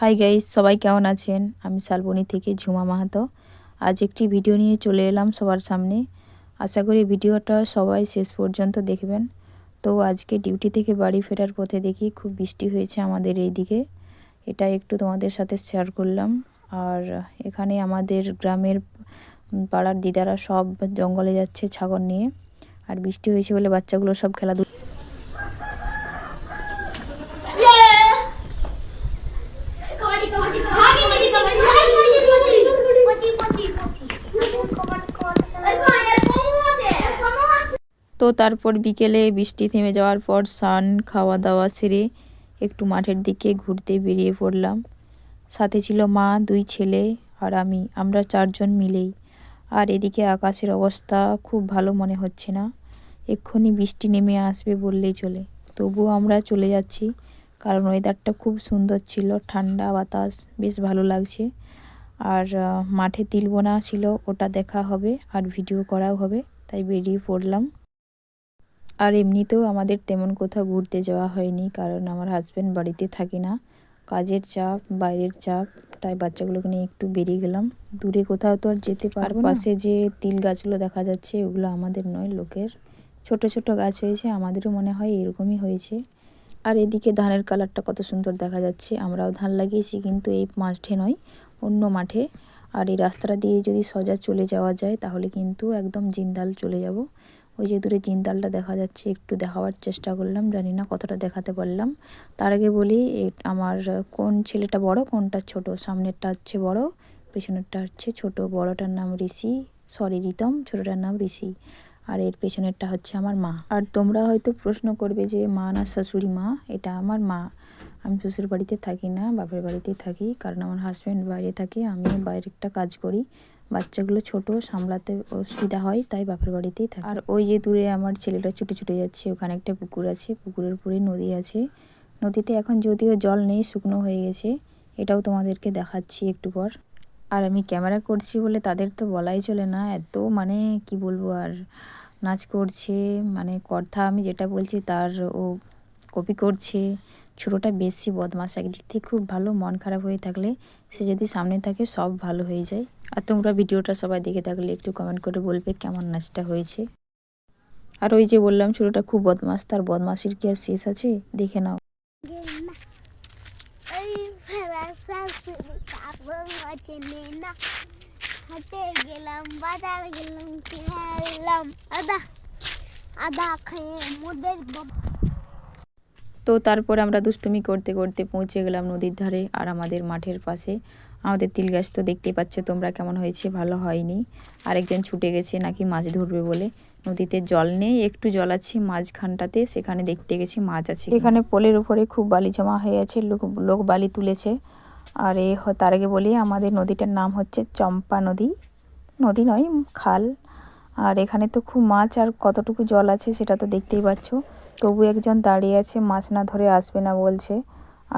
Hi guys, সবাই কেমন আছেন? আমি শালবনী থেকে ঝুমা মাহাতো। আজ একটি ভিডিও নিয়ে চলে এলাম সবার সামনে। আশা করি ভিডিওটা সবাই শেষ পর্যন্ত দেখবেন। তো আজকে ডিউটি থেকে বাড়ি ফেরার পথে দেখি খুব বৃষ্টি হয়েছে আমাদের এইদিকে। এটা একটু তোমাদের সাথে শেয়ার করলাম। আর এখানে আমাদের গ্রামের পাড়ার দিদারা সব জঙ্গলে যাচ্ছে ছাগল নিয়ে। আর বৃষ্টি হয়েছে বলে বাচ্চাগুলো সব খেলাধুলা। তো তারপর বিকেলে বৃষ্টি থেমে যাওয়ার পর স্নান খাওয়া দাওয়া সেরে একটু মাঠের দিকে ঘুরতে বেরিয়ে পড়লাম। সাথে ছিল মা, 2 ছেলে আর আমরা 4 জন মিলেই। আর এদিকে আকাশের অবস্থা খুব ভালো মনে হচ্ছে না, এক্ষুনি বৃষ্টি নেমে আসবে বললেই চলে। তবুও আমরা চলে যাচ্ছি, কারণ ওয়েদারটা খুব সুন্দর ছিল, ঠান্ডা বাতাস, বেশ ভালো লাগছে। আর মাঠে তিল বোনা ছিল, ওটা দেখা হবে আর ভিডিও করাও হবে, তাই বেরিয়ে পড়লাম। আর এমনিতেও আমাদের তেমন কোথাও ঘুরতে যাওয়া হয়নি, কারণ আমার হাজব্যান্ড বাড়িতে থাকে না, কাজের চাপ, বাইরের চাপ, তাই বাচ্চাগুলোকে নিয়ে একটু বেরিয়ে গেলাম। দূরে কোথাও তো আর যেতে পারবো না। পাশে যে তিল গাছগুলো দেখা যাচ্ছে, ওগুলো আমাদের নয়, লোকের। ছোট ছোট গাছ হয়েছে, আমাদেরও মনে হয় এরকমই হয়েছে। আর এদিকে ধানের কালারটা কত সুন্দর দেখা যাচ্ছে। আমরাও ধান লাগিয়েছি, কিন্তু এই মাঠে নয়, অন্য মাঠে। আর এই রাস্তাটা দিয়ে যদি সোজা চলে যাওয়া যায় তাহলে কিন্তু একদম জিন্দাল চলে যাব। ওই যে দূরে জিন্দালটা দেখা যাচ্ছে, একটু দেখাবার চেষ্টা করলাম, জানি না কতটা দেখাতে পারলাম। তার আগে বলি, আমার কোন ছেলেটা বড় কোনটা ছোট। সামনেরটা হচ্ছে বড়, পেছনেরটা হচ্ছে ছোট। বড়টার নাম রিতম, ছোটটার নাম ঋষি। আর এর পেছনেরটা হচ্ছে আমার মা। আর তোমরা হয়তো প্রশ্ন করবে যে মা না শাশুড়ি মা। এটা আমার মা। আমি শ্বশুর বাড়িতে থাকি না, বাপের বাড়িতেই থাকি, কারণ আমার হাজব্যান্ড বাইরে থাকে, আমি বাইরে একটা কাজ করি। বাচ্চাগুলো ছোট, সামলাতে অসুবিধা হয়, তাই বাপের বাড়িতেই থাকি। আর ওই যে দূরে আমার ছেলেটা ছুটে ছুটে যাচ্ছে, ওখানে একটা পুকুর আছে, পুকুরের উপরে নদী আছে। নদীতে এখন যদিও জল নেই, শুকনো হয়ে গেছে। এটাও তোমাদেরকে দেখাচ্ছি একটু পর। আর আমি ক্যামেরা করছি বলে তাদের তো বলাই চলে না, এত মানে কি বলবো আর, নাচ করছে, মানে কথা আমি যেটা বলছি তার ও কপি করছে। ছোটোটা বেশি বদমাশ, একদিক থেকে খুব ভালো, মন খারাপ হয়ে থাকলে সে যদি সামনে থাকে সব ভালো হয়ে যায়। আর তোমরা ভিডিওটা সবাই দেখে থাকলে একটু কমেন্ট করে বলবে কেমন নাচটা হয়েছে। আর ওই যে বললাম ছোটোটা খুব বদমাশ, তার বদমাশির কি আর শেষ আছে, দেখে নাও। হাটে গেলাম, বাজার গেলাম, খেলাম, আদা খেয়ে মোদের। তো তারপর আমরা দুষ্টুমি করতে করতে পৌঁছে গেলাম নদীর ধারে। আর আমাদের মাঠের পাশে আমাদের তিল গাছ তো দেখতেই পাচ্ছ তোমরা কেমন হয়েছে, ভালো হয়নি। আরেকজন ছুটে গেছে নাকি মাছ ধরবে বলে। নদীতে জল নেই, একটু জল আছে মাঝখানটাতে, সেখানে দেখতে গেছি মাছ আছে। এখানে পোলের উপরে খুব বালি জমা হয়ে আছে, লোক বালি তুলেছে। আর তার আগে বলি, আমাদের নদীটার নাম হচ্ছে চম্পা নদী, নদী নয় খাল। আর এখানে তো খুব মাছ, আর কতটুকু জল আছে সেটা তো দেখতেই পাচ্ছ। তবু একজন দাঁড়িয়ে আছে, মাছ না ধরে আসবে না বলছে।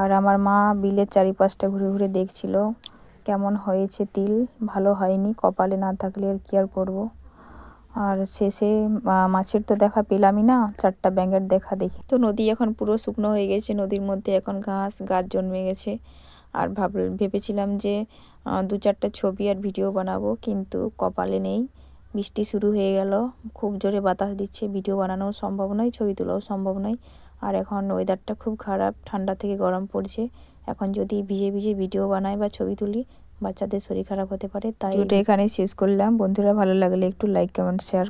আর আমার মা বিলের চারিপাশটা ঘুরে ঘুরে দেখছিল কেমন হয়েছে তিল। ভালো হয়নি, কপালে না থাকলে আর কি আর করবো। আর শেষে মাছের তো দেখা পেলামই না, 4টা ব্যাঙের দেখা দেখি। তো নদী এখন পুরো শুকনো হয়ে গেছে, নদীর মধ্যে এখন ঘাস জন্মে গেছে। আর ভেবেছিলাম যে 2-4টা ছবি আর ভিডিও বানাবো, কিন্তু কপালে নেই। বৃষ্টি শুরু হয়ে গেল, খুব জোরে বাতাস দিচ্ছে, ভিডিও বানানো সম্ভব নয়, ছবি তোলাও সম্ভব নয়। আর এখন ওয়েদারটা খুব খারাপ, ঠান্ডা থেকে গরম পড়ছে। এখন যদি ভিজে ভিজে ভিডিও বানাই বা ছবি তুলি, বাচ্চাদের শরীর খারাপ হতে পারে। তাই ভিডিওটা এখানেই শেষ করলাম। বন্ধুরা ভালো লাগলে একটু লাইক, কমেন্ট, শেয়ার